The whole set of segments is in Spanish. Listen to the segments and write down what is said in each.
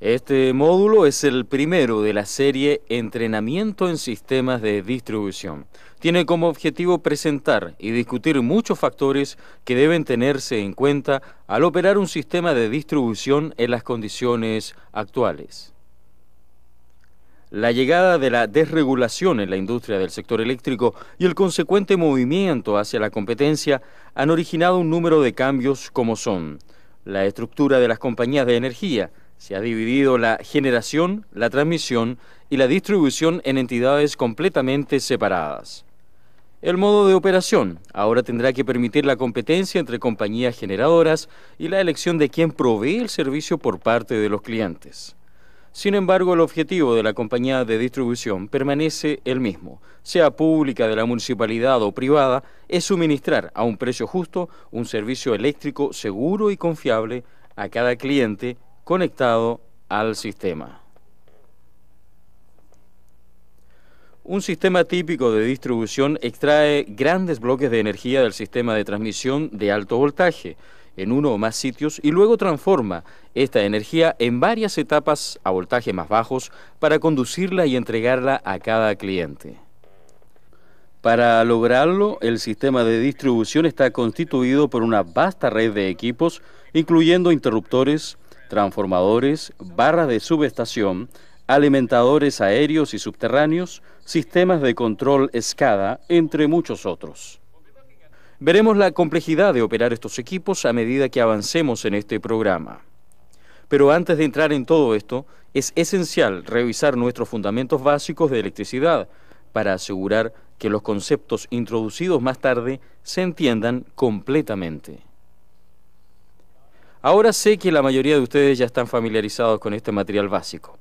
Este módulo es el primero de la serie Entrenamiento en Sistemas de Distribución. Tiene como objetivo presentar y discutir muchos factores que deben tenerse en cuenta al operar un sistema de distribución en las condiciones actuales. La llegada de la desregulación en la industria del sector eléctrico y el consecuente movimiento hacia la competencia han originado un número de cambios como son la estructura de las compañías de energía. Se ha dividido la generación, la transmisión y la distribución en entidades completamente separadas. El modo de operación ahora tendrá que permitir la competencia entre compañías generadoras y la elección de quién provee el servicio por parte de los clientes. Sin embargo, el objetivo de la compañía de distribución permanece el mismo, sea pública, de la municipalidad o privada, es suministrar a un precio justo un servicio eléctrico seguro y confiable a cada cliente conectado al sistema. Un sistema típico de distribución extrae grandes bloques de energía del sistema de transmisión de alto voltaje en uno o más sitios y luego transforma esta energía en varias etapas a voltajes más bajos para conducirla y entregarla a cada cliente. Para lograrlo, el sistema de distribución está constituido por una vasta red de equipos, incluyendo interruptores, transformadores, barras de subestación, alimentadores aéreos y subterráneos, sistemas de control SCADA, entre muchos otros. Veremos la complejidad de operar estos equipos a medida que avancemos en este programa. Pero antes de entrar en todo esto, es esencial revisar nuestros fundamentos básicos de electricidad para asegurar que los conceptos introducidos más tarde se entiendan completamente. Ahora sé que la mayoría de ustedes ya están familiarizados con este material básico,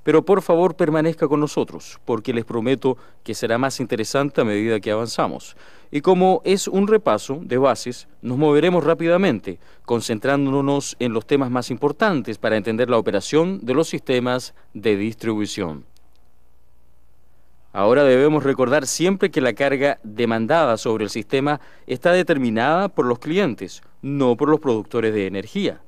pero por favor permanezca con nosotros, porque les prometo que será más interesante a medida que avanzamos. Y como es un repaso de bases, nos moveremos rápidamente, concentrándonos en los temas más importantes para entender la operación de los sistemas de distribución. Ahora debemos recordar siempre que la carga demandada sobre el sistema está determinada por los clientes, no por los productores de energía.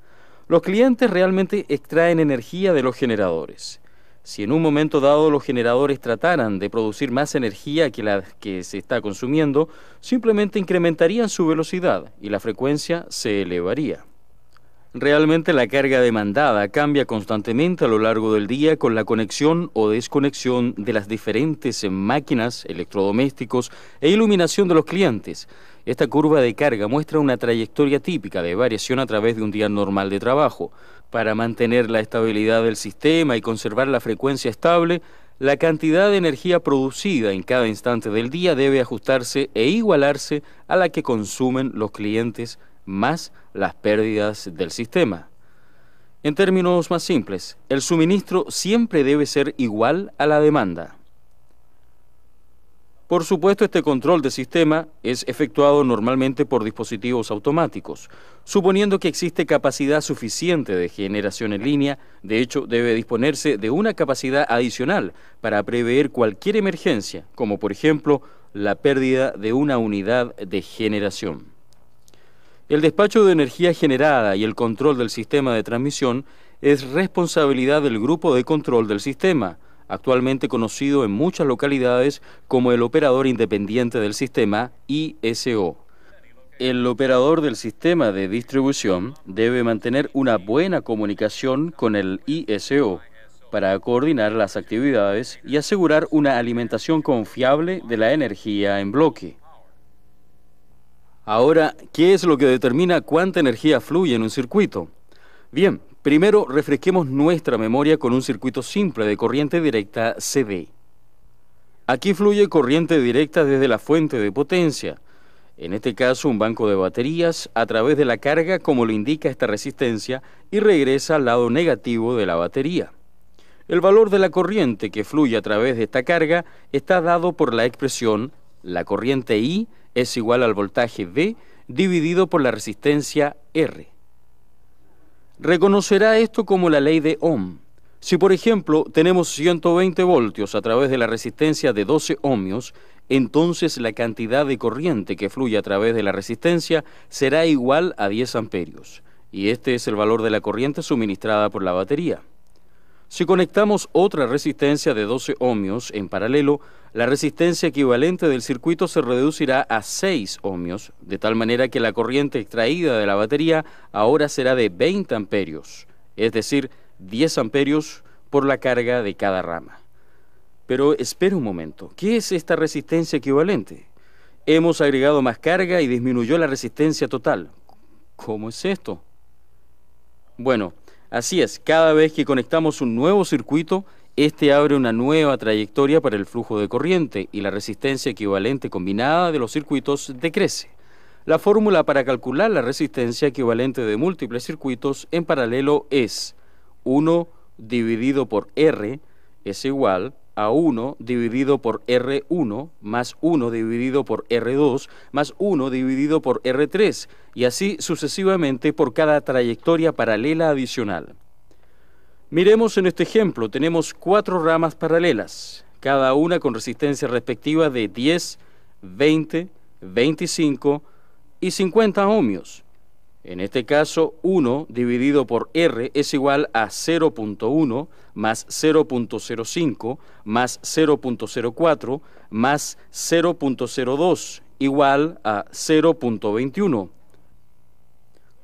Los clientes realmente extraen energía de los generadores. Si en un momento dado los generadores trataran de producir más energía que la que se está consumiendo, simplemente incrementarían su velocidad y la frecuencia se elevaría. Realmente la carga demandada cambia constantemente a lo largo del día con la conexión o desconexión de las diferentes máquinas, electrodomésticos e iluminación de los clientes. Esta curva de carga muestra una trayectoria típica de variación a través de un día normal de trabajo. Para mantener la estabilidad del sistema y conservar la frecuencia estable, la cantidad de energía producida en cada instante del día debe ajustarse e igualarse a la que consumen los clientes más las pérdidas del sistema. En términos más simples, el suministro siempre debe ser igual a la demanda. Por supuesto, este control de sistema es efectuado normalmente por dispositivos automáticos. Suponiendo que existe capacidad suficiente de generación en línea, de hecho, debe disponerse de una capacidad adicional para prever cualquier emergencia, como por ejemplo, la pérdida de una unidad de generación. El despacho de energía generada y el control del sistema de transmisión es responsabilidad del grupo de control del sistema, actualmente conocido en muchas localidades como el operador independiente del sistema, ISO. El operador del sistema de distribución debe mantener una buena comunicación con el ISO para coordinar las actividades y asegurar una alimentación confiable de la energía en bloque. Ahora, ¿qué es lo que determina cuánta energía fluye en un circuito? Bien, primero refresquemos nuestra memoria con un circuito simple de corriente directa CD. Aquí fluye corriente directa desde la fuente de potencia, en este caso un banco de baterías, a través de la carga como lo indica esta resistencia y regresa al lado negativo de la batería. El valor de la corriente que fluye a través de esta carga está dado por la expresión la corriente I es igual al voltaje V dividido por la resistencia R. Reconocerá esto como la ley de Ohm. Si por ejemplo tenemos 120 voltios a través de la resistencia de 12 ohmios, entonces la cantidad de corriente que fluye a través de la resistencia será igual a 10 amperios, y este es el valor de la corriente suministrada por la batería. Si conectamos otra resistencia de 12 ohmios en paralelo, la resistencia equivalente del circuito se reducirá a 6 ohmios, de tal manera que la corriente extraída de la batería ahora será de 20 amperios, es decir, 10 amperios por la carga de cada rama. Pero espera un momento, ¿qué es esta resistencia equivalente? Hemos agregado más carga y disminuyó la resistencia total. ¿Cómo es esto? Bueno, así es, cada vez que conectamos un nuevo circuito, este abre una nueva trayectoria para el flujo de corriente y la resistencia equivalente combinada de los circuitos decrece. La fórmula para calcular la resistencia equivalente de múltiples circuitos en paralelo es 1 dividido por R es igual a 1 dividido por R1 más 1 dividido por R2 más 1 dividido por R3 y así sucesivamente por cada trayectoria paralela adicional. Miremos en este ejemplo, tenemos 4 ramas paralelas, cada una con resistencia respectiva de 10, 20, 25 y 50 ohmios. En este caso, 1 dividido por R es igual a 0.1 más 0.05 más 0.04 más 0.02 igual a 0.21.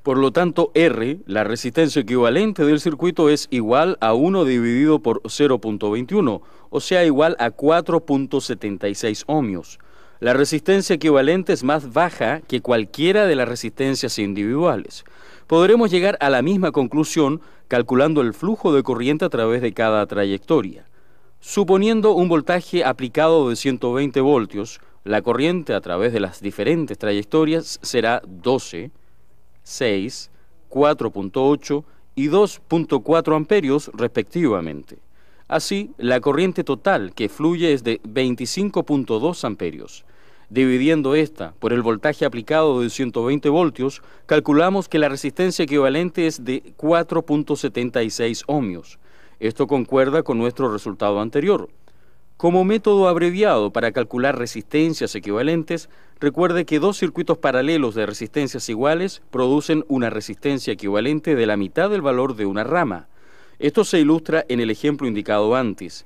Por lo tanto, R, la resistencia equivalente del circuito, es igual a 1 dividido por 0.21, o sea, igual a 4.76 ohmios. La resistencia equivalente es más baja que cualquiera de las resistencias individuales. Podremos llegar a la misma conclusión calculando el flujo de corriente a través de cada trayectoria. Suponiendo un voltaje aplicado de 120 voltios, la corriente a través de las diferentes trayectorias será 12, 6, 4.8 y 2.4 amperios respectivamente. Así, la corriente total que fluye es de 25.2 amperios. Dividiendo esta por el voltaje aplicado de 120 voltios, calculamos que la resistencia equivalente es de 4.76 ohmios. Esto concuerda con nuestro resultado anterior. Como método abreviado para calcular resistencias equivalentes, recuerde que dos circuitos paralelos de resistencias iguales producen una resistencia equivalente de la mitad del valor de una rama. Esto se ilustra en el ejemplo indicado antes.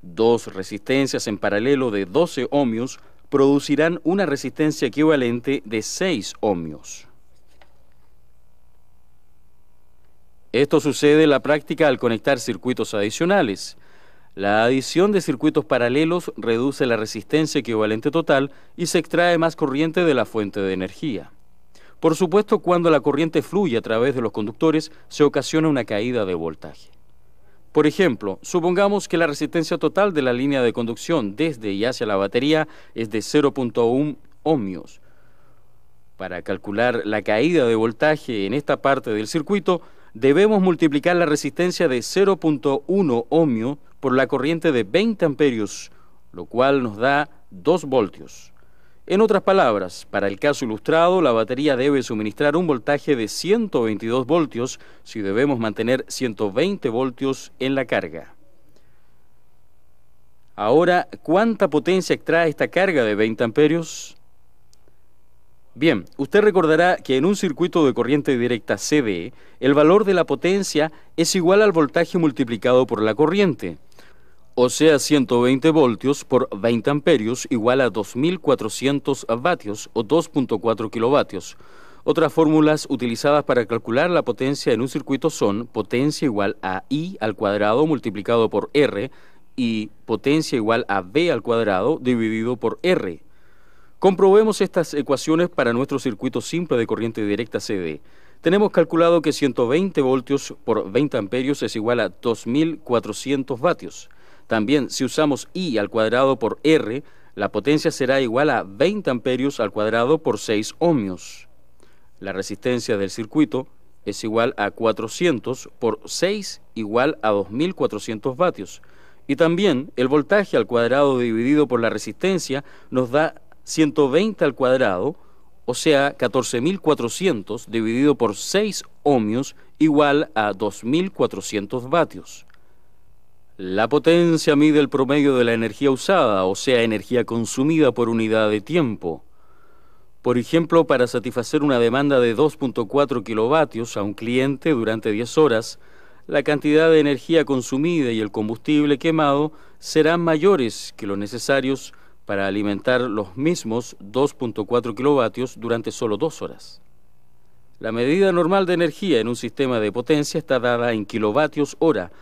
Dos resistencias en paralelo de 12 ohmios producirán una resistencia equivalente de 6 ohmios. Esto sucede en la práctica al conectar circuitos adicionales. La adición de circuitos paralelos reduce la resistencia equivalente total y se extrae más corriente de la fuente de energía. Por supuesto, cuando la corriente fluye a través de los conductores, se ocasiona una caída de voltaje. Por ejemplo, supongamos que la resistencia total de la línea de conducción desde y hacia la batería es de 0.1 ohmios. Para calcular la caída de voltaje en esta parte del circuito, debemos multiplicar la resistencia de 0.1 ohmio por la corriente de 20 amperios, lo cual nos da 2 voltios. En otras palabras, para el caso ilustrado, la batería debe suministrar un voltaje de 122 voltios si debemos mantener 120 voltios en la carga. Ahora, ¿cuánta potencia extrae esta carga de 20 amperios? Bien, usted recordará que en un circuito de corriente directa CD, el valor de la potencia es igual al voltaje multiplicado por la corriente. O sea, 120 voltios por 20 amperios igual a 2400 vatios o 2.4 kilovatios. Otras fórmulas utilizadas para calcular la potencia en un circuito son potencia igual a I al cuadrado multiplicado por R y potencia igual a V al cuadrado dividido por R. Comprobemos estas ecuaciones para nuestro circuito simple de corriente directa CD. Tenemos calculado que 120 voltios por 20 amperios es igual a 2400 vatios. También, si usamos I al cuadrado por R, la potencia será igual a 20 amperios al cuadrado por 6 ohmios. La resistencia del circuito es igual a 400 por 6 igual a 2400 vatios. Y también el voltaje al cuadrado dividido por la resistencia nos da 120 al cuadrado, o sea, 14.400 dividido por 6 ohmios igual a 2.400 vatios. La potencia mide el promedio de la energía usada, o sea, energía consumida por unidad de tiempo. Por ejemplo, para satisfacer una demanda de 2.4 kilovatios a un cliente durante 10 horas, la cantidad de energía consumida y el combustible quemado serán mayores que los necesarios para alimentar los mismos 2.4 kilovatios durante solo 2 horas. La medida normal de energía en un sistema de potencia está dada en kilovatios hora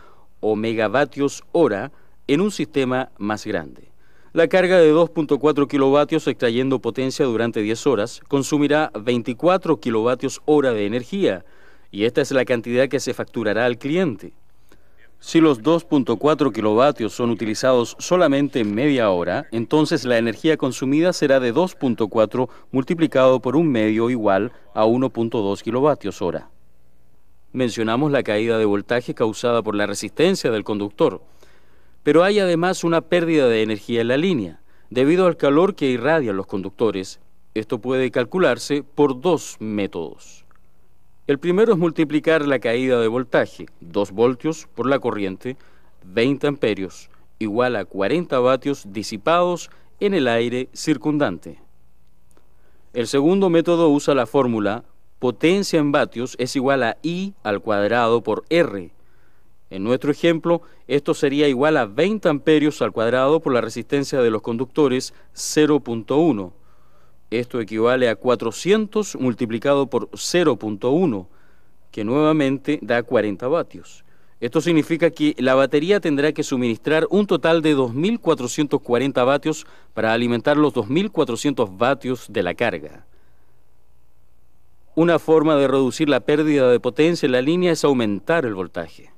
o megavatios hora en un sistema más grande. La carga de 2.4 kilovatios extrayendo potencia durante 10 horas consumirá 24 kilovatios hora de energía, y esta es la cantidad que se facturará al cliente. Si los 2.4 kilovatios son utilizados solamente en media hora, entonces la energía consumida será de 2.4 multiplicado por un medio igual a 1.2 kilovatios hora. Mencionamos la caída de voltaje causada por la resistencia del conductor, pero hay además una pérdida de energía en la línea, debido al calor que irradian los conductores. Esto puede calcularse por dos métodos. El primero es multiplicar la caída de voltaje, 2 voltios, por la corriente, 20 amperios, igual a 40 vatios disipados en el aire circundante. El segundo método usa la fórmula potencia en vatios es igual a I al cuadrado por R. En nuestro ejemplo, esto sería igual a 20 amperios al cuadrado por la resistencia de los conductores 0.1. Esto equivale a 400 multiplicado por 0.1, que nuevamente da 40 vatios. Esto significa que la batería tendrá que suministrar un total de 2.440 vatios para alimentar los 2.400 vatios de la carga. Una forma de reducir la pérdida de potencia en la línea es aumentar el voltaje.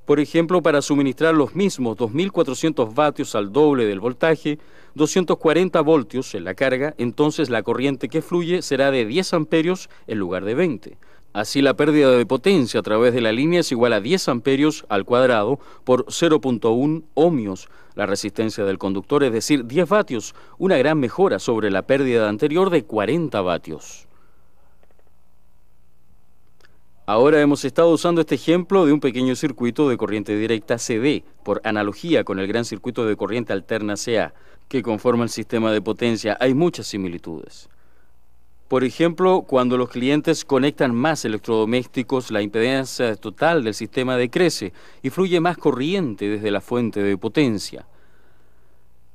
Por ejemplo, para suministrar los mismos 2.400 vatios al doble del voltaje, 240 voltios en la carga, entonces la corriente que fluye será de 10 amperios en lugar de 20. Así la pérdida de potencia a través de la línea es igual a 10 amperios al cuadrado por 0.1 ohmios, la resistencia del conductor, es decir, 10 vatios, una gran mejora sobre la pérdida anterior de 40 vatios. Ahora hemos estado usando este ejemplo de un pequeño circuito de corriente directa CD, por analogía con el gran circuito de corriente alterna CA, que conforma el sistema de potencia. Hay muchas similitudes. Por ejemplo, cuando los clientes conectan más electrodomésticos, la impedancia total del sistema decrece y fluye más corriente desde la fuente de potencia.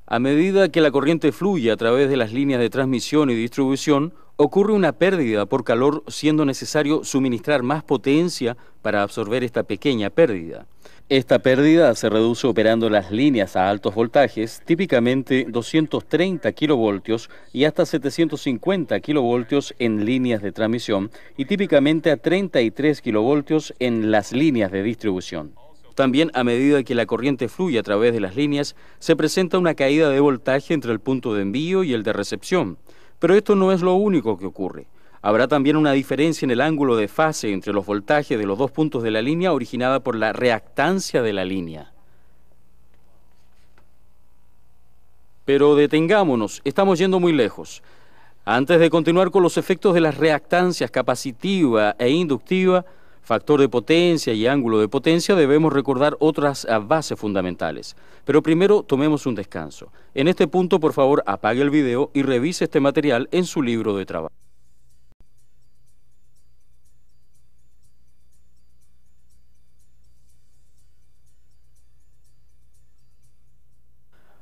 A medida que la corriente fluye a través de las líneas de transmisión y distribución, ocurre una pérdida por calor, siendo necesario suministrar más potencia para absorber esta pequeña pérdida. Esta pérdida se reduce operando las líneas a altos voltajes, típicamente 230 kilovoltios y hasta 750 kilovoltios en líneas de transmisión y típicamente a 33 kilovoltios en las líneas de distribución. También, a medida que la corriente fluye a través de las líneas, se presenta una caída de voltaje entre el punto de envío y el de recepción. Pero esto no es lo único que ocurre. Habrá también una diferencia en el ángulo de fase entre los voltajes de los dos puntos de la línea originada por la reactancia de la línea. Pero detengámonos, estamos yendo muy lejos. Antes de continuar con los efectos de las reactancias capacitiva e inductiva, factor de potencia y ángulo de potencia, debemos recordar otras bases fundamentales. Pero primero tomemos un descanso. En este punto, por favor, apague el video y revise este material en su libro de trabajo.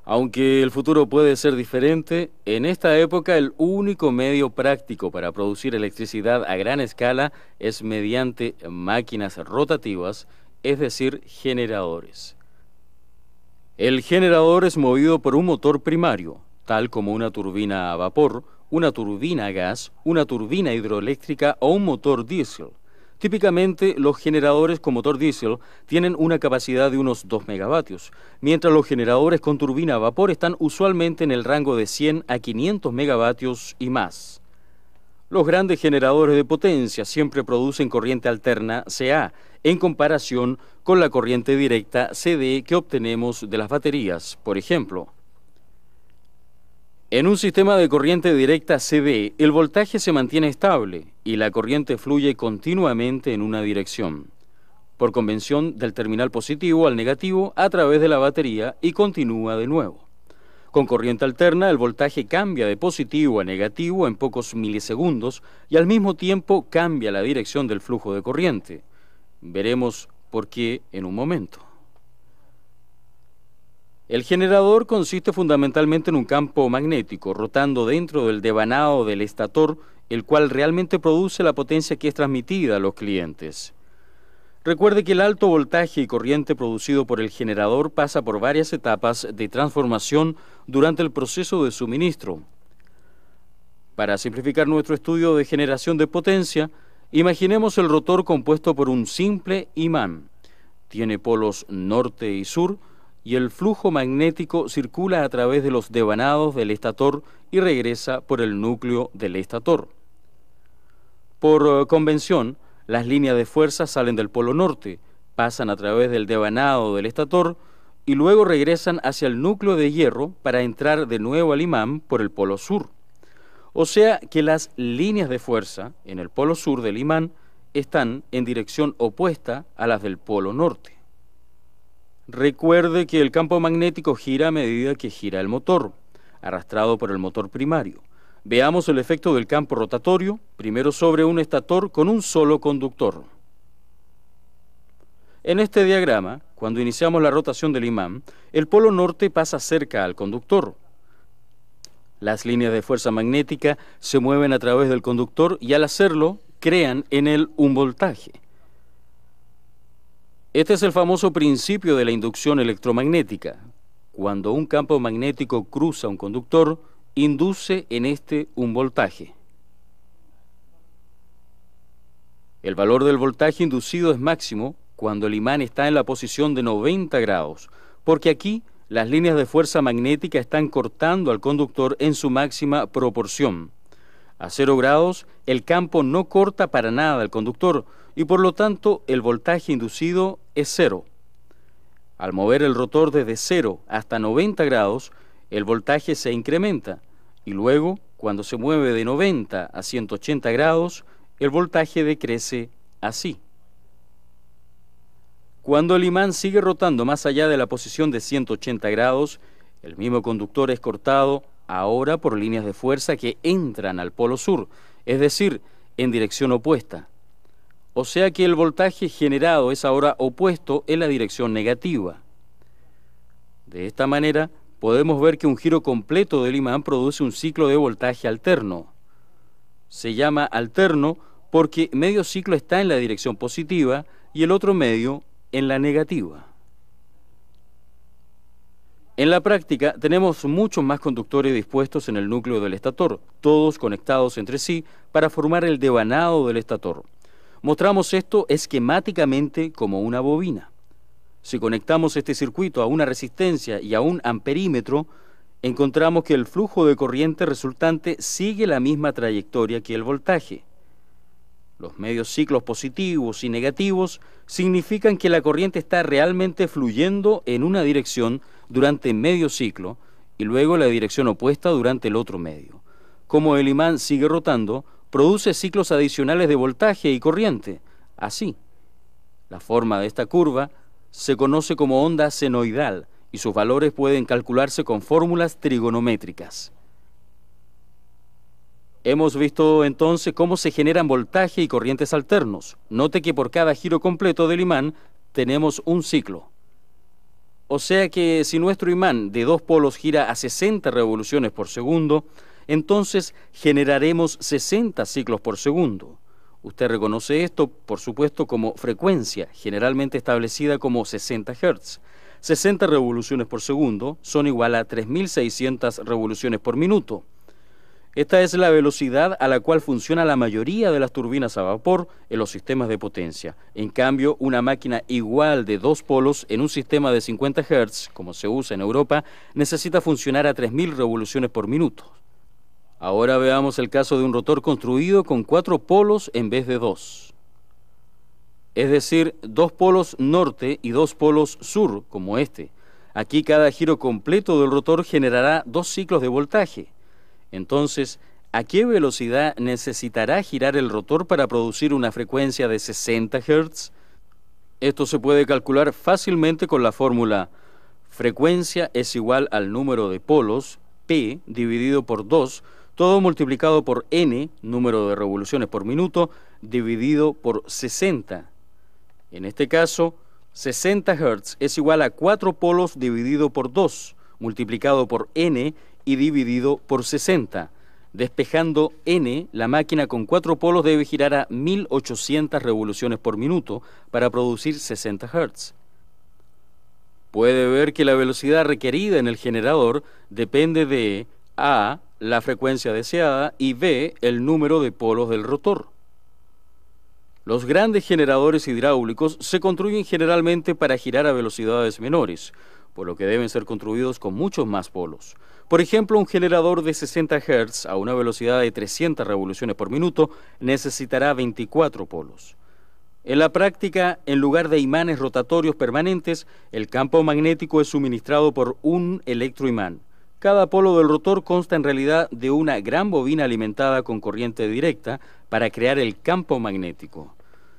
Aunque el futuro puede ser diferente, en esta época el único medio práctico para producir electricidad a gran escala es mediante máquinas rotativas, es decir, generadores. El generador es movido por un motor primario, tal como una turbina a vapor, una turbina a gas, una turbina hidroeléctrica o un motor diésel. Típicamente, los generadores con motor diésel tienen una capacidad de unos 2 megavatios, mientras los generadores con turbina a vapor están usualmente en el rango de 100 a 500 megavatios y más. Los grandes generadores de potencia siempre producen corriente alterna CA, en comparación con la corriente directa CD que obtenemos de las baterías, por ejemplo. En un sistema de corriente directa CD, el voltaje se mantiene estable y la corriente fluye continuamente en una dirección, por convención del terminal positivo al negativo a través de la batería y continúa de nuevo. Con corriente alterna, el voltaje cambia de positivo a negativo en pocos milisegundos y al mismo tiempo cambia la dirección del flujo de corriente. Veremos por qué en un momento. El generador consiste fundamentalmente en un campo magnético rotando dentro del devanado del estator, el cual realmente produce la potencia que es transmitida a los clientes. Recuerde que el alto voltaje y corriente producido por el generador pasa por varias etapas de transformación durante el proceso de suministro. Para simplificar nuestro estudio de generación de potencia, imaginemos el rotor compuesto por un simple imán. Tiene polos norte y sur, y el flujo magnético circula a través de los devanados del estator y regresa por el núcleo del estator. Por convención, las líneas de fuerza salen del polo norte, pasan a través del devanado del estator y luego regresan hacia el núcleo de hierro para entrar de nuevo al imán por el polo sur. O sea que las líneas de fuerza en el polo sur del imán están en dirección opuesta a las del polo norte. Recuerde que el campo magnético gira a medida que gira el motor, arrastrado por el motor primario. Veamos el efecto del campo rotatorio, primero sobre un estator con un solo conductor. En este diagrama, cuando iniciamos la rotación del imán, el polo norte pasa cerca al conductor. Las líneas de fuerza magnética se mueven a través del conductor y al hacerlo, crean en él un voltaje. Este es el famoso principio de la inducción electromagnética. Cuando un campo magnético cruza un conductor, induce en este un voltaje. El valor del voltaje inducido es máximo cuando el imán está en la posición de 90 grados, porque aquí las líneas de fuerza magnética están cortando al conductor en su máxima proporción. A 0 grados, el campo no corta para nada al conductor y por lo tanto el voltaje inducido es 0. Al mover el rotor desde 0 hasta 90 grados, el voltaje se incrementa y luego, cuando se mueve de 90 a 180 grados, el voltaje decrece así. Cuando el imán sigue rotando más allá de la posición de 180 grados, el mismo conductor es cortado ahora por líneas de fuerza que entran al polo sur, es decir, en dirección opuesta. O sea que el voltaje generado es ahora opuesto en la dirección negativa. De esta manera, podemos ver que un giro completo del imán produce un ciclo de voltaje alterno. Se llama alterno porque medio ciclo está en la dirección positiva y el otro medio en la negativa. En la práctica tenemos muchos más conductores dispuestos en el núcleo del estator, todos conectados entre sí para formar el devanado del estator. Mostramos esto esquemáticamente como una bobina. Si conectamos este circuito a una resistencia y a un amperímetro, encontramos que el flujo de corriente resultante sigue la misma trayectoria que el voltaje. Los medios ciclos positivos y negativos significan que la corriente está realmente fluyendo en una dirección durante medio ciclo y luego la dirección opuesta durante el otro medio. Como el imán sigue rotando, produce ciclos adicionales de voltaje y corriente. Así, la forma de esta curva se conoce como onda senoidal y sus valores pueden calcularse con fórmulas trigonométricas. Hemos visto entonces cómo se generan voltaje y corrientes alternos. Note que por cada giro completo del imán tenemos un ciclo. O sea que si nuestro imán de dos polos gira a 60 revoluciones por segundo, entonces generaremos 60 ciclos por segundo. Usted reconoce esto, por supuesto, como frecuencia, generalmente establecida como 60 Hz. 60 revoluciones por segundo son igual a 3.600 revoluciones por minuto. Esta es la velocidad a la cual funciona la mayoría de las turbinas a vapor en los sistemas de potencia. En cambio, una máquina igual de dos polos en un sistema de 50 Hz, como se usa en Europa, necesita funcionar a 3.000 revoluciones por minuto. Ahora veamos el caso de un rotor construido con 4 polos en vez de 2. Es decir, 2 polos norte y 2 polos sur, como este. Aquí cada giro completo del rotor generará 2 ciclos de voltaje. Entonces, ¿a qué velocidad necesitará girar el rotor para producir una frecuencia de 60 Hz? Esto se puede calcular fácilmente con la fórmula frecuencia es igual al número de polos, P, dividido por 2, todo multiplicado por N, número de revoluciones por minuto, dividido por 60. En este caso, 60 Hz es igual a 4 polos dividido por 2, multiplicado por n y dividido por 60. Despejando n, la máquina con 4 polos debe girar a 1800 revoluciones por minuto para producir 60 Hz. Puede ver que la velocidad requerida en el generador depende de a, la frecuencia deseada, y b, el número de polos del rotor. Los grandes generadores hidráulicos se construyen generalmente para girar a velocidades menores, por lo que deben ser construidos con muchos más polos. Por ejemplo, un generador de 60 Hz a una velocidad de 300 revoluciones por minuto necesitará 24 polos. En la práctica, en lugar de imanes rotatorios permanentes, el campo magnético es suministrado por un electroimán. Cada polo del rotor consta en realidad de una gran bobina alimentada con corriente directa para crear el campo magnético.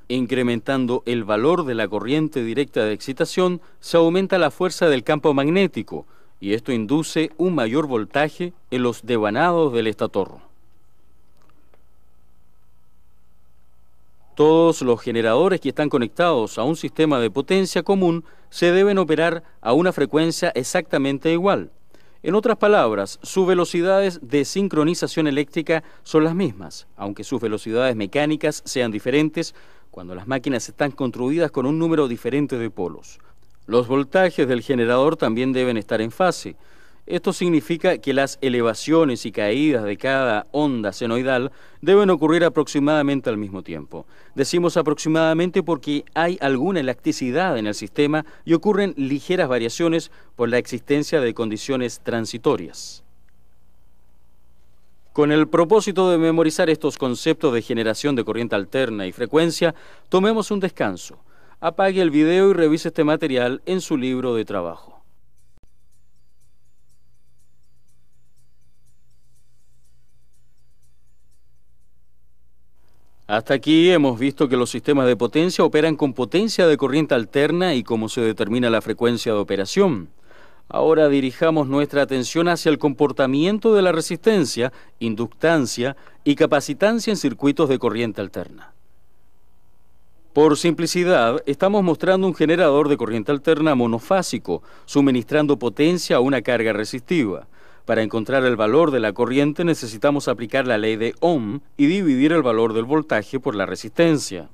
Incrementando el valor de la corriente directa de excitación, se aumenta la fuerza del campo magnético, y esto induce un mayor voltaje en los devanados del estator. Todos los generadores que están conectados a un sistema de potencia común se deben operar a una frecuencia exactamente igual. En otras palabras, sus velocidades de sincronización eléctrica son las mismas, aunque sus velocidades mecánicas sean diferentes cuando las máquinas están construidas con un número diferente de polos. Los voltajes del generador también deben estar en fase. Esto significa que las elevaciones y caídas de cada onda senoidal deben ocurrir aproximadamente al mismo tiempo. Decimos aproximadamente porque hay alguna elasticidad en el sistema y ocurren ligeras variaciones por la existencia de condiciones transitorias. Con el propósito de memorizar estos conceptos de generación de corriente alterna y frecuencia, tomemos un descanso. Apague el video y revise este material en su libro de trabajo. Hasta aquí hemos visto que los sistemas de potencia operan con potencia de corriente alterna y cómo se determina la frecuencia de operación. Ahora dirijamos nuestra atención hacia el comportamiento de la resistencia, inductancia y capacitancia en circuitos de corriente alterna. Por simplicidad, estamos mostrando un generador de corriente alterna monofásico, suministrando potencia a una carga resistiva. Para encontrar el valor de la corriente necesitamos aplicar la ley de Ohm y dividir el valor del voltaje por la resistencia.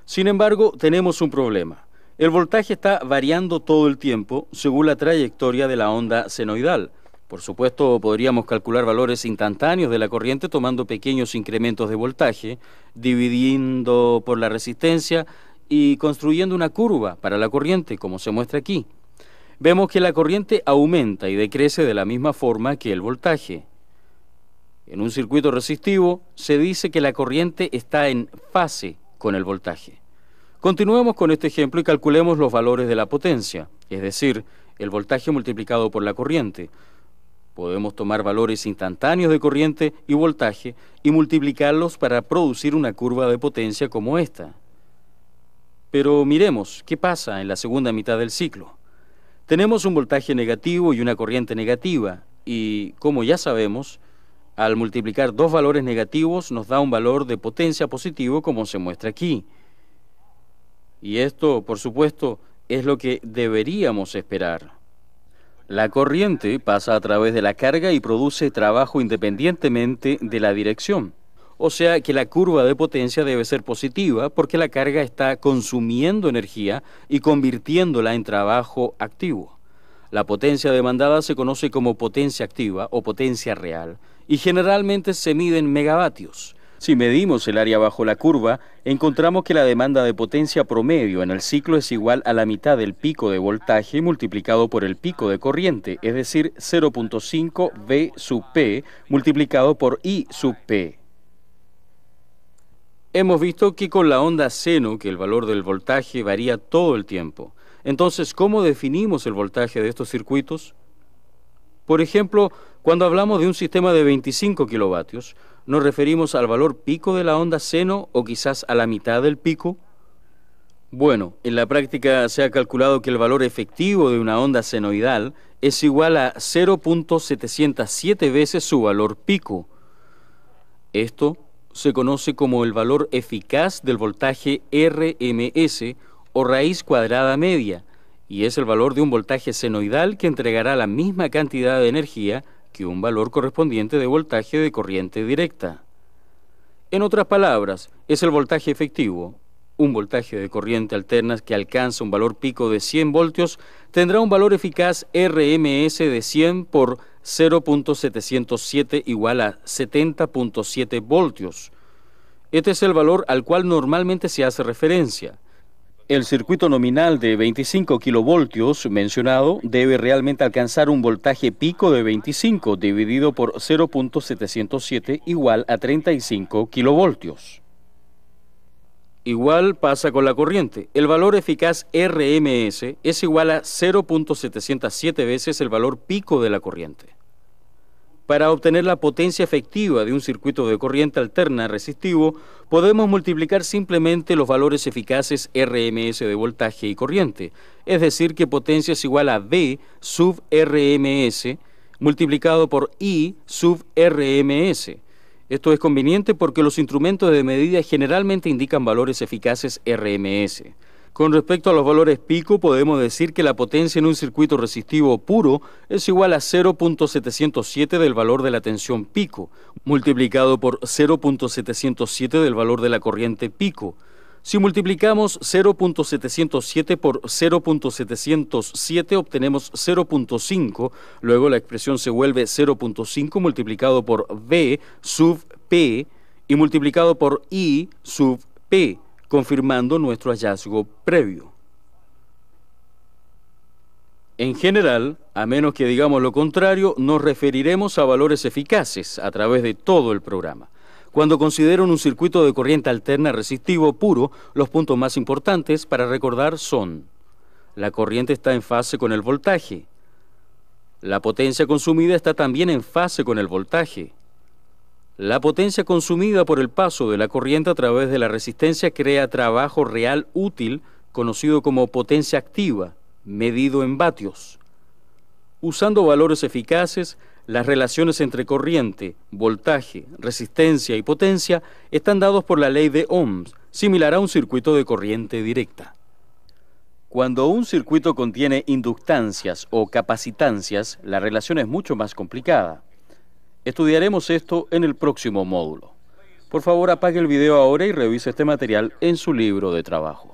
Sin embargo, tenemos un problema. El voltaje está variando todo el tiempo según la trayectoria de la onda senoidal. Por supuesto, podríamos calcular valores instantáneos de la corriente tomando pequeños incrementos de voltaje, dividiendo por la resistencia y construyendo una curva para la corriente, como se muestra aquí. Vemos que la corriente aumenta y decrece de la misma forma que el voltaje. En un circuito resistivo se dice que la corriente está en fase con el voltaje. Continuemos con este ejemplo y calculemos los valores de la potencia, es decir, el voltaje multiplicado por la corriente. Podemos tomar valores instantáneos de corriente y voltaje y multiplicarlos para producir una curva de potencia como esta. Pero miremos qué pasa en la segunda mitad del ciclo. Tenemos un voltaje negativo y una corriente negativa, y, como ya sabemos, al multiplicar dos valores negativos nos da un valor de potencia positivo como se muestra aquí. Y esto, por supuesto, es lo que deberíamos esperar. La corriente pasa a través de la carga y produce trabajo independientemente de la dirección. O sea que la curva de potencia debe ser positiva porque la carga está consumiendo energía y convirtiéndola en trabajo activo. La potencia demandada se conoce como potencia activa o potencia real y generalmente se mide en megavatios. Si medimos el área bajo la curva, encontramos que la demanda de potencia promedio en el ciclo es igual a la mitad del pico de voltaje multiplicado por el pico de corriente, es decir, 0.5 V sub P multiplicado por I sub P. Hemos visto que con la onda seno, que el valor del voltaje varía todo el tiempo. Entonces, ¿cómo definimos el voltaje de estos circuitos? Por ejemplo, cuando hablamos de un sistema de 25 kilovatios, ¿nos referimos al valor pico de la onda seno o quizás a la mitad del pico? Bueno, en la práctica se ha calculado que el valor efectivo de una onda senoidal es igual a 0.707 veces su valor pico. Esto se conoce como el valor eficaz del voltaje RMS o raíz cuadrada media, y es el valor de un voltaje senoidal que entregará la misma cantidad de energía que un valor correspondiente de voltaje de corriente directa. En otras palabras, es el voltaje efectivo. Un voltaje de corriente alterna que alcanza un valor pico de 100 voltios tendrá un valor eficaz RMS de 100 por 0.707 igual a 70.7 voltios. Este es el valor al cual normalmente se hace referencia. El circuito nominal de 25 kilovoltios mencionado debe realmente alcanzar un voltaje pico de 25 dividido por 0.707 igual a 35 kilovoltios. Igual pasa con la corriente. El valor eficaz RMS es igual a 0.707 veces el valor pico de la corriente. Para obtener la potencia efectiva de un circuito de corriente alterna resistivo, podemos multiplicar simplemente los valores eficaces RMS de voltaje y corriente, es decir, que potencia es igual a V sub RMS multiplicado por I sub RMS. Esto es conveniente porque los instrumentos de medida generalmente indican valores eficaces RMS. Con respecto a los valores pico, podemos decir que la potencia en un circuito resistivo puro es igual a 0.707 del valor de la tensión pico, multiplicado por 0.707 del valor de la corriente pico. Si multiplicamos 0.707 por 0.707 obtenemos 0.5, luego la expresión se vuelve 0.5 multiplicado por V sub P y multiplicado por I sub P, confirmando nuestro hallazgo previo. En general, a menos que digamos lo contrario, nos referiremos a valores eficaces a través de todo el programa. Cuando considero un circuito de corriente alterna resistivo puro, los puntos más importantes para recordar son: la corriente está en fase con el voltaje. La potencia consumida está también en fase con el voltaje. La potencia consumida por el paso de la corriente a través de la resistencia crea trabajo real útil, conocido como potencia activa, medido en vatios. Usando valores eficaces, las relaciones entre corriente, voltaje, resistencia y potencia están dados por la ley de Ohms, similar a un circuito de corriente directa. Cuando un circuito contiene inductancias o capacitancias, la relación es mucho más complicada. Estudiaremos esto en el próximo módulo. Por favor, apague el video ahora y revise este material en su libro de trabajo.